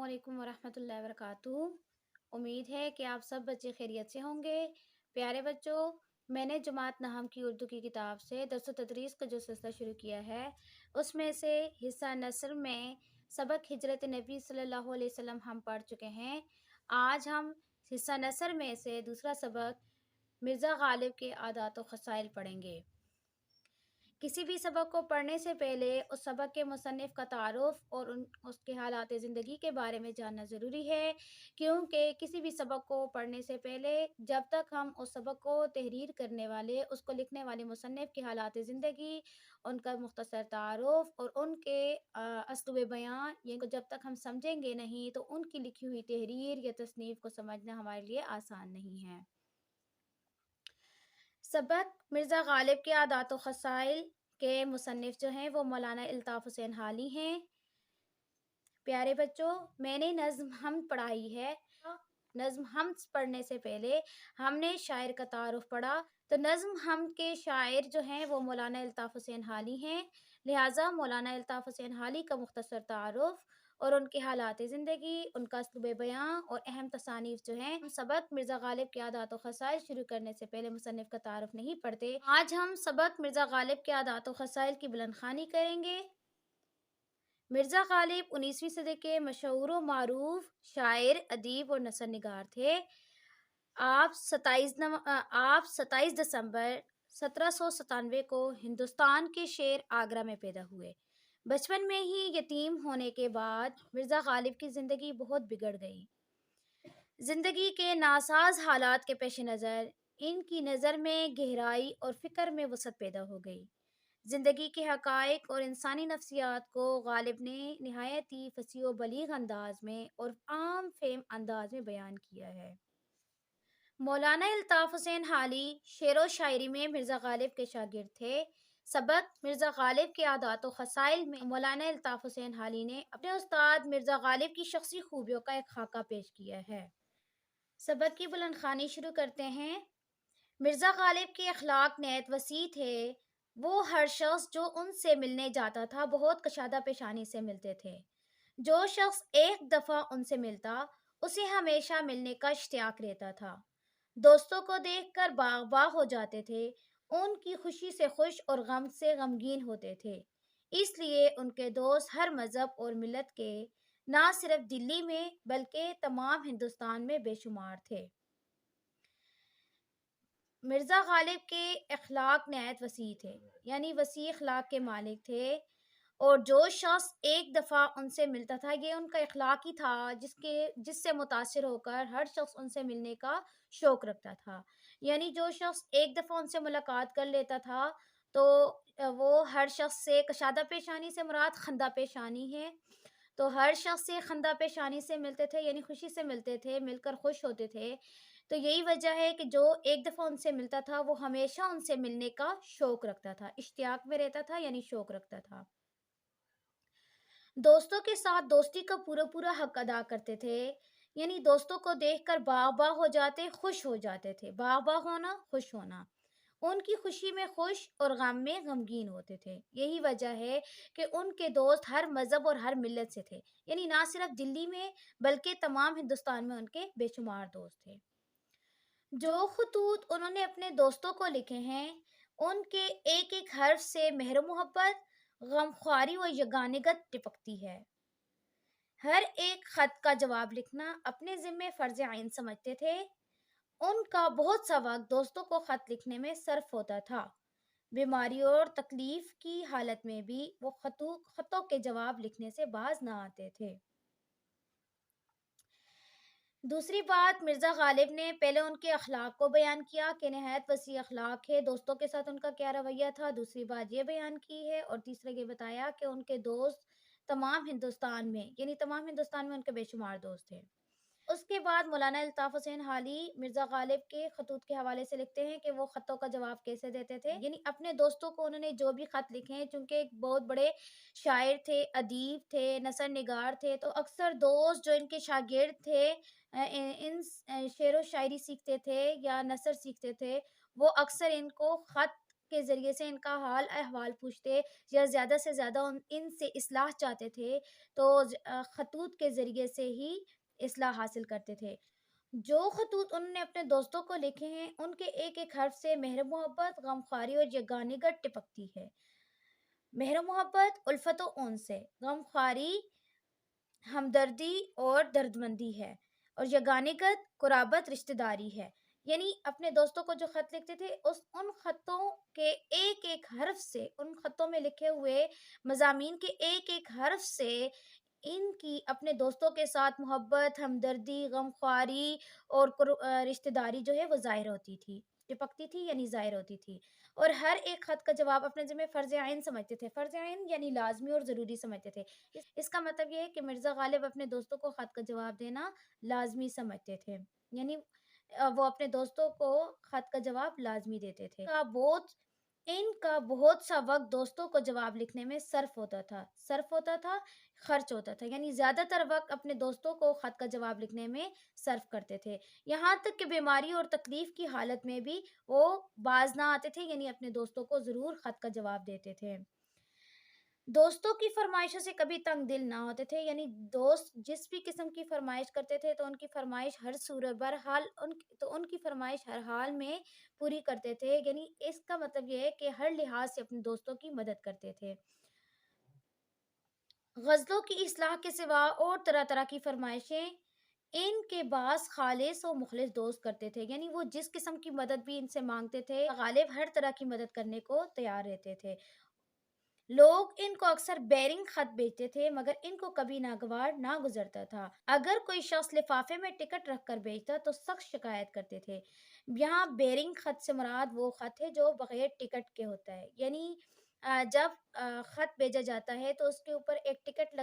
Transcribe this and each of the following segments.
अस्सलामुअलैकुम वरहमतुल्लाहि वबरकातुहू। उम्मीद है कि आप सब बच्चे खैरियत से होंगे। प्यारे बच्चों, मैंने जमात नहम की उर्दू की किताब से दर्स व तदरीस का जो सिलसिला शुरू किया है, उसमें से हिस्सा नस्र में सबक हिजरत नबी सल्लल्लाहु अलैहि वसल्लम हम पढ़ चुके हैं। आज हम हिस्सा नस्र में से दूसरा सबक मिर्ज़ा गालिब के आदात व खसाइल पढ़ेंगे। किसी भी सबक को पढ़ने से पहले उस सबक के मुसन्निफ़ का तारुफ़ और उसके हालात ज़िंदगी के बारे में जानना ज़रूरी है, क्योंकि किसी भी सबक को पढ़ने से पहले जब तक हम उस सबक को तहरीर करने वाले, उसको लिखने वाले मुसन्निफ़ के हालात ज़िंदगी, उनका मुख्तसर तारुफ़ और उनके असलूब बयान इनको जब तक हम समझेंगे नहीं, तो उनकी लिखी हुई तहरीर या तसनीफ़ को समझना हमारे लिए आसान नहीं है। सबक मिर्ज़ा गालिब के आदात व खसाइल के मुसन्निफ़ जो हैं वो मौलाना अल्ताफ़ हुसैन हाली हैं। प्यारे बच्चों, मैंने नज़्म हम पढ़ाई है। नज़्म हम पढ़ने से पहले हमने शायर का तारुफ़ पढ़ा। तो नज़्म हम के शायर जो हैं वो मौलाना अल्ताफ़ हुसैन हाली हैं। लिहाजा मौलाना अल्ताफ़ हुसैन हाली का मुख्तसर तारुफ़ और उनके हालात ज़िंदगी, उनका उसलूब बयां और अहम तसानीफ़ जो हैं, हम सबक मिर्ज़ा गालिब के आदात व खसाइल शुरू करने से पहले मुसन्निफ़ का तारुफ़ नहीं पढ़ते। आज हम सबक मिर्ज़ा गालिब के आदात व खसाइल की बुलंदख़्वानी करेंगे। मिर्ज़ा गालिब 19वीं सदी के मशहूर व मारूफ शायर, अदीब और नसर निगार थे। आप 27 दिसंबर 1797 को हिंदुस्तान के शहर आगरा में पैदा हुए। बचपन में ही यतीम होने के बाद मिर्ज़ा गालिब की ज़िंदगी बहुत बिगड़ गई। ज़िंदगी के नासाज हालात के पेश नज़र इनकी नज़र में गहराई और फ़िक्र में वसअत पैदा हो गई। ज़िंदगी के हक़ाइक़ और इंसानी नफ्सियात को गालिब ने निहायत ही फसीह व बलीग़ अंदाज़ में और आम फ़हम अंदाज़ में बयान किया है। मौलाना अल्ताफ़ हुसैन हाली शेर व शायरी में मिर्ज़ा गालिब के शागिर्द थे। सबक मिर्ज़ा गालिब के आदात व खसाइल में मौलाना अल्ताफ़ हुसैन हाली ने अपने उस्ताद मिर्ज़ा गालिब की शख्सी खूबियों का एक खाका पेश किया है। सबक की बुलंदख़्वानी शुरू करते हैं। मिर्ज़ा गालिब के अखलाक नहायत वसी थे। वो हर शख्स जो उनसे मिलने जाता था बहुत कशादा पेशानी से मिलते थे। जो शख्स एक दफ़ा उनसे मिलता, उसे हमेशा मिलने का इश्तियाक रहता था। दोस्तों को देखकर बाग बाग हो जाते थे। उनकी खुशी से खुश और गम से गमगीन होते थे। इसलिए उनके दोस्त हर मज़हब और मिलत के ना सिर्फ दिल्ली में बल्कि तमाम हिंदुस्तान में बेशुमार थे। मिर्ज़ा गालिब के अखलाक नहायत वसी थे, यानी वसी अखलाक के मालिक थे। और जो शख्स एक दफ़ा उनसे मिलता था, ये उनका अखलाक ही था जिससे मुतासिर होकर हर शख्स उनसे मिलने का शौक़ रखता था। यानी जो शख्स एक दफ़ा उनसे मुलाकात कर लेता था, तो वो हर शख्स से कशादा पेशानी से मुराद खंदा पेशानी है। तो हर शख्स से खंदा पेशानी से मिलते थे, यानी खुशी से मिलते थे, मिलकर खुश होते थे। तो यही वजह है कि जो एक दफ़ा उनसे मिलता था, वो हमेशा उनसे मिलने का शौक़ रखता था, इश्तियाक में रहता था, यानी शौक़ रखता था। दोस्तों के साथ दोस्ती का पूरा हक अदा करते थे, यानी दोस्तों को देखकर बाग-बाग हो जाते, खुश हो जाते थे। बाग-बाग होना, खुश होना। उनकी खुशी में खुश और गम में गमगीन होते थे। यही वजह है कि उनके दोस्त हर मज़हब और हर मिल्लत से थे, यानी ना सिर्फ दिल्ली में बल्कि तमाम हिंदुस्तान में उनके बेशुमार दोस्त थे। जो ख़ुतूत उन्होंने अपने दोस्तों को लिखे हैं, उनके एक-एक हर्फ से मेहर मोहब्बत, गमख्वारी व यगानियत टपकती है। हर एक ख़त का जवाब लिखना अपने ज़िम्मे फ़र्ज़ आइन समझते थे। उनका बहुत सा वक़्त दोस्तों को ख़त लिखने में सर्फ़ होता था। बीमारी और तकलीफ़ की हालत में भी वो ख़तों के जवाब लिखने से बाज़ ना आते थे। दूसरी बात, मिर्ज़ा गालिब ने पहले उनके अखलाक को बयान किया कि नहायत वसी अखलाक है, दोस्तों के साथ उनका क्या रवैया था। दूसरी बात ये बयान की है और तीसरा ये बताया कि उनके दोस्त तमाम हिंदुस्तान में, यानी तमाम हिंदुस्तान में उनके बेशुमार दोस्त थे। उसके बाद मौलाना अल्ताफ़ हुसैन हाली मिर्ज़ा गालिब के खतूत के हवाले से लिखते हैं कि वो ख़तों का जवाब कैसे देते थे। यानी अपने दोस्तों को उन्होंने जो भी ख़त लिखे हैं, चूँकि एक बहुत बड़े शायर थे, अदीब थे, नसर निगार थे, तो अक्सर दोस्त जो इनके शागिर्द थे, शेर व शायरी सीखते थे या नसर सीखते थे, वो अक्सर इनको ख़त کے ذریعے سے ان کا حال احوال پوچھتے یا زیادہ سے زیادہ ان سے اصلاح چاہتے تھے تو خطوط کے ذریعے سے ہی اصلاح حاصل کرتے تھے۔ جو خطوط انہوں نے اپنے دوستوں کو لکھے ہیں ان کے ایک ایک حرف سے مہر محبت، غمخواری اور یگانگت ٹپکتی ہے۔ مہر محبت الفت و انس سے، غمخواری ہمدردی اور دردمندی ہے، اور یگانگت قرابت رشتہ داری ہے۔ یعنی اپنے دوستوں کو جو خط لکھتے تھے ان خطوں کے ایک ایک حرف سے، ان خطوں میں لکھے ہوئے مضامین کے ایک ایک حرف سے ان کی اپنے دوستوں کے ساتھ محبت، ہمدردی، غمخواری اور رشتہ داری جو ہے وہ ظاہر ہوتی تھی، ٹپکتی تھی یعنی ظاہر ہوتی تھی۔ اور ہر ایک خط کا جواب اپنے ذمہ فرض عین سمجھتے تھے، فرض عین یعنی لازمی اور ضروری سمجھتے تھے۔ اس کا مطلب یہ ہے کہ مرزا غالب اپنے دوستوں کو خط کا جواب دینا لازمی سمجھتے تھے، یعنی وہ اپنے دوستوں کو خط کا جواب لازمی دیتے تھے۔ ان کا بہت سا وقت دوستوں کو جواب لکھنے میں صرف ہوتا تھا، خرچ ہوتا تھا، یعنی زیادہ تر وقت اپنے دوستوں کو خط کا جواب لکھنے میں صرف کرتے تھے۔ یہاں تک کہ بیماری اور تکلیف کی حالت میں بھی وہ باز نہ آتے تھے، یعنی اپنے دوستوں کو ضرور خط کا جواب دیتے تھے۔ دوستوں کی فرمائشوں سے کبھی تنگ دل نہ ہوتے تھے، یعنی دوست جس بھی قسم کی فرمائش کرتے تھے تو ان کی فرمائش ان کی فرمائش ہر حال میں پوری کرتے تھے، یعنی اس کا مطلب یہ ہے کہ ہر لحاظ سے اپنے دوستوں کی مدد کرتے تھے۔ غزلوں کی اصلاح کے سوا اور طرح طرح کی فرمائشیں ان کے بعض خالص و مخلص دوست کرتے تھے، یعنی وہ جس قسم کی مدد بھی ان سے مانگتے تھے غالب ہر طرح کی مدد کرنے کو تیار رہتے تھے۔ لوگ ان کو اکثر بیرنگ خط بھیجتے تھے مگر ان کو کبھی ناگوار نہ گزرتا تھا۔ اگر کوئی شخص لفافے میں ٹکٹ رکھ کر بھیجتا تو سخت شکایت کرتے تھے۔ یہاں بیرنگ خط سے مراد وہ خط ہے جو بغیر ٹکٹ کے ہوتا ہے، یعنی جب خط بھیجا جاتا ہے تو اس کے اوپر ایک ٹکٹ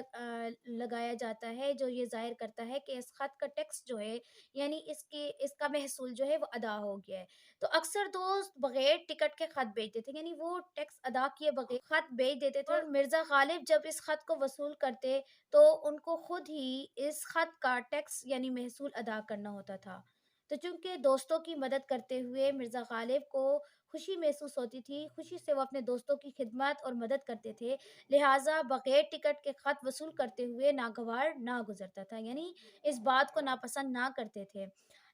لگایا جاتا ہے جو یہ ظاہر کرتا ہے کہ اس خط کا ٹیکس جو ہے یعنی اس کا محصول جو ہے وہ ادا ہو گیا ہے۔ تو اکثر دوست بغیر ٹکٹ کے خط بھیجتے تھے، یعنی وہ ٹیکس ادا کیے بغیر خط بھیج دیتے تھے، اور مرزا غالب جب اس خط کو وصول کرتے تو ان کو خود ہی اس خط کا ٹیکس یعنی محصول ادا کرنا ہوتا تھا۔ تو چونکہ دوستوں کی مدد کرتے ہوئے مرزا غالب کو خوشی محسوس ہوتی تھی، خوشی سے وہ اپنے دوستوں کی خدمت اور مدد کرتے تھے، لہٰذا بغیر ٹکٹ کے خط وصول کرتے ہوئے ناگوار نہ گزرتا تھا، یعنی اس بات کو ناپسند نہ کرتے تھے۔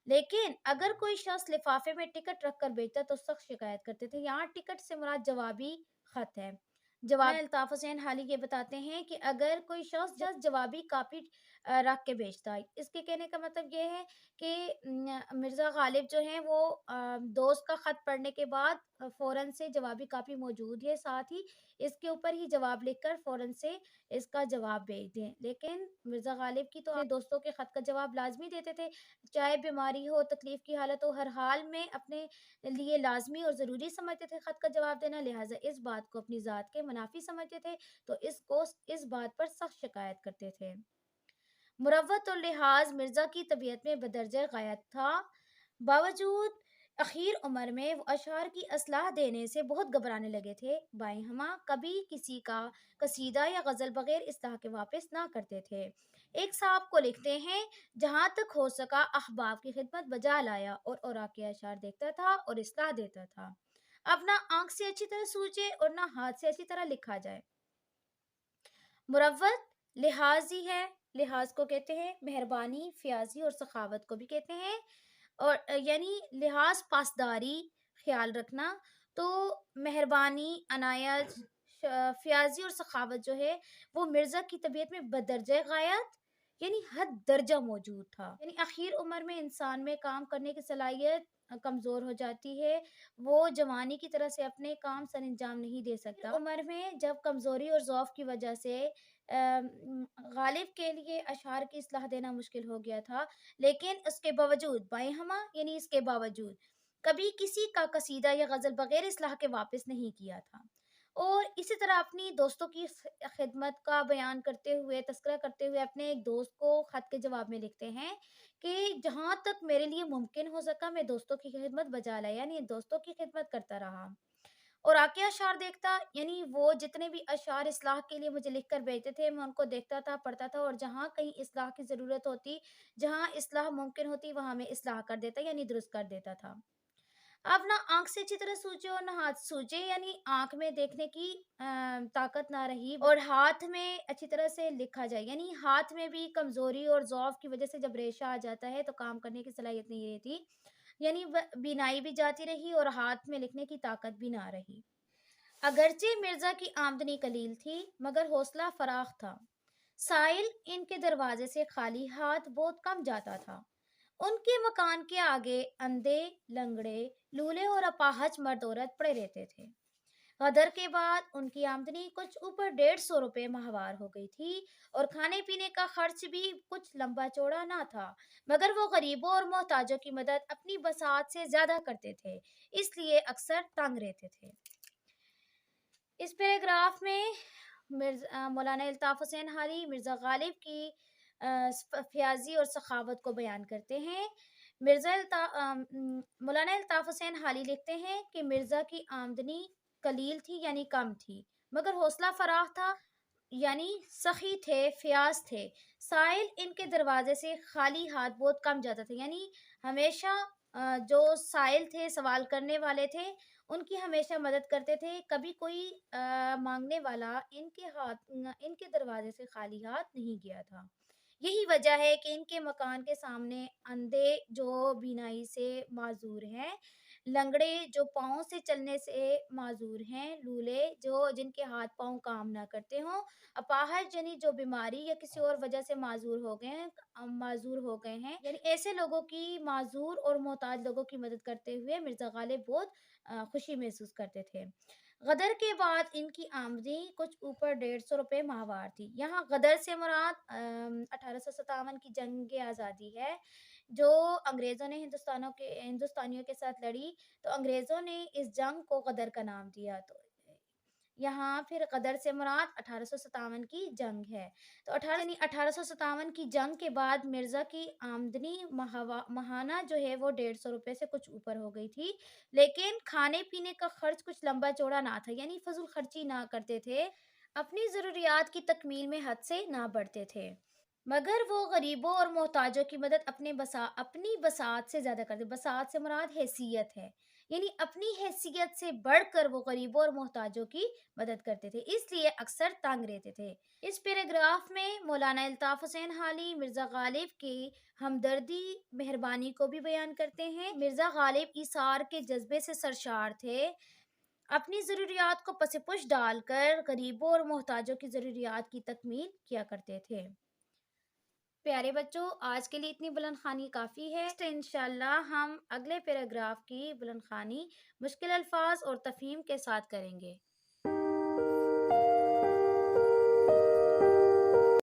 لیکن اگر کوئی شخص لفافے میں ٹکٹ رکھ کر بھیجتا تو سخت شکایت کرتے تھے۔ یہاں ٹکٹ سے مراد جوابی خط ہے۔ جواب الطاف حسین حالی یہ بتاتے ہیں کہ اگر کوئی شخص جوابی کاپی رکھ کے بھیجتا ہے، اس کے کہنے کا مطلب یہ ہے کہ مرزا غالب جو ہیں وہ دوست کا خط پڑھنے کے بعد فوراً سے جوابی کاپی موجود ہے، ساتھ ہی اس کے اوپر ہی جواب لکھ کر فوراً سے اس کا جواب بھیج دیں۔ لیکن مرزا غالب کی تو اپنے دوستوں کے خط کا جواب لازمی دیتے تھے، چاہے بیماری ہو، تکلیف کی حالت ہو، ہر حال میں اپنے لیے لازمی اور ضروری سمجھتے تھے خط کا جواب دینا، لہٰذا اس بات کو اپنی ذات کے منافی سمجھتے تھے تو اس بات پر سخت شکایت کرتے تھے۔ مروت اور لحاظ مرزا کی طبیعت میں بدرجہ غایت تھا، باوجود اخیر عمر میں وہ اشعار کی اصلاح دینے سے بہت گھبرانے لگے تھے۔ بائیں ہمہ کبھی کسی کا قصیدہ یا غزل بغیر اصلاح کے واپس نہ کرتے تھے۔ ایک صاحب کو لکھتے ہیں، جہاں تک ہو سکا احباب کی خدمت بجا لایا اور اوراق کے اشعار دیکھتا تھا اور اصلاح دیتا تھا۔ اب نہ آنکھ سے اچھی طرح سوچے اور نہ ہاتھ سے اچھی طرح لکھا جائے۔ مروت لحاظ ہی ہے، لحاظ کو کہتے ہیں، مہربانی، فیاضی اور سخاوت کو بھی کہتے ہیں، اور یعنی لحاظ پاسداری، خیال رکھنا، تو مہربانی، عنایت، فیاضی اور سخاوت جو ہے وہ مرزا کی طبیعت میں بدرجہ غایت یعنی حد درجہ موجود تھا۔ یعنی اخیر عمر میں انسان میں کام کرنے کی صلاحیت کمزور ہو جاتی ہے، وہ جوانی کی طرح سے اپنے کام سر انجام نہیں دے سکتا۔ عمر میں جب کمزوری اور ضعف کی وجہ سے غالب کے لیے اشعار کی اصلاح دینا مشکل ہو گیا تھا، لیکن اس کے باوجود بائیں ہمہ یعنی اس کے باوجود کبھی کسی کا قصیدہ یا غزل بغیر اصلاح کے واپس نہیں کیا تھا۔ اور اسی طرح اپنی دوستوں کی خدمت کا بیان کرتے ہوئے، تذکرہ کرتے ہوئے اپنے ایک دوست کو خط کے جواب میں لکھتے ہیں کہ جہاں تک میرے لیے ممکن ہو سکا میں دوستوں کی خدمت بجا لایا، یعنی دوستوں کی خدمت کرتا رہا اور آکے اشعار دیکھتا، یعنی وہ جتنے بھی اشعار اصلاح کے لیے مجھے لکھ کر بھیجتے تھے میں ان کو دیکھتا تھا، پڑھتا تھا، اور جہاں کہیں اصلاح کی ضرورت ہوتی، جہاں اصلاح ممکن ہوتی وہاں میں اصلاح کر دیتا یعنی درست کر دیتا تھا۔ आप ना आँख से अच्छी तरह सूझे और ना हाथ सूझे, यानी आँख में देखने की ताकत ना रही और हाथ में अच्छी तरह से लिखा जाए, यानी हाथ में भी कमज़ोरी और ज़ौफ़ की वज़ह से जब रेशा आ जाता है तो काम करने की सलाहियत नहीं रहती, यानी बिनाई भी जाती रही और हाथ में लिखने की ताकत भी ना रही। अगरचे मिर्ज़ा की आमदनी कलील थी, मगर हौसला फ़राख था। साइल इनके दरवाजे से खाली हाथ बहुत कम जाता था। उनके मकान के आगे अंधे, लंगड़े, लूले और अपाहज मर्द औरत पड़े रहते थे। गदर के बाद उनकी आमदनी कुछ ऊपर 150 रुपये माहवार हो गई थी और खाने पीने का खर्च भी कुछ लंबा चौड़ा ना था, मगर वो गरीबों और मोहताजों की मदद अपनी बसात से ज्यादा करते थे, इसलिए अक्सर तंग रहते थे। इस पैराग्राफ में मौलाना अल्ताफ़ हुसैन हाली मिर्ज़ा गालिब की फ़याज़ी और सखावत को बयान करते हैं। मौलाना अल्ताफ़ हुसैन हाली लिखते हैं कि मिर्ज़ा की आमदनी कलील थी, यानी कम थी, मगर हौसला फ़राख था, यानी सखी थे, फ़याज़ थे। साइल इनके दरवाज़े से खाली हाथ बहुत कम जाता था, यानी हमेशा जो साइल थे, सवाल करने वाले थे, उनकी हमेशा मदद करते थे। कभी कोई माँगने वाला इनके दरवाज़े से खाली हाथ नहीं गया था। यही वजह है कि इनके मकान के सामने अंधे जो बीनाई से माज़ूर हैं, लंगड़े जो पाँव से चलने से माज़ूर हैं, लूले जो जिनके हाथ-पाँव काम ना करते हों, अपाहज यानी जो बीमारी या किसी और वजह से माज़ूर हो गए हैं, यानी ऐसे लोगों की माज़ूर और मोहताज लोगों की मदद करते हुए मिर्ज़ा गालिब बहुत खुशी महसूस करते थे। गदर के बाद इनकी आमदनी कुछ ऊपर 150 रुपये माहवार थी। यहाँ गदर से मुराद 1857 की जंग आज़ादी है, जो अंग्रेज़ों ने हिंदुस्तानियों के साथ लड़ी, तो अंग्रेज़ों ने इस जंग को गदर का नाम दिया। तो यहाँ फिर गदर से मुराद 1857 की जंग है। तो 1857 की जंग के बाद मिर्ज़ा की आमदनी माहाना जो है वो 150 रुपये से कुछ ऊपर हो गई थी। लेकिन खाने-पीने का खर्च कुछ लंबा-चौड़ा ना था, यानी फ़िज़ूल खर्ची ना करते थे। अपनी ज़रूरियात की तकमील में हद से ना बढ़ते थे। मगर वो गरीबों और मोहताजों की मदद अपनी बसात से ज़्यादा करते। बसात से मुराद हैसियत है, यानी अपनी हैसियत से बढ़कर वो गरीबों और मोहताजों की मदद करते थे, इसलिए अक्सर तंग रहते थे। इस पैराग्राफ में मौलाना अल्ताफ़ हुसैन हाली मिर्ज़ा गालिब की हमदर्दी, मेहरबानी को भी बयान करते हैं। मिर्ज़ा गालिब ईसार के जज्बे से सरशार थे। अपनी ज़रूरियात को पस-ए-पुश डालकर गरीबों और मोहताजों की ज़रूरियात की तकमील किया करते थे। प्यारे बच्चों, आज के लिए इतनी बुलंद खानी काफ़ी है। इंशाल्लाह हम अगले पैराग्राफ की बुलंद खानी मुश्किल अल्फाज और तफहीम के साथ करेंगे।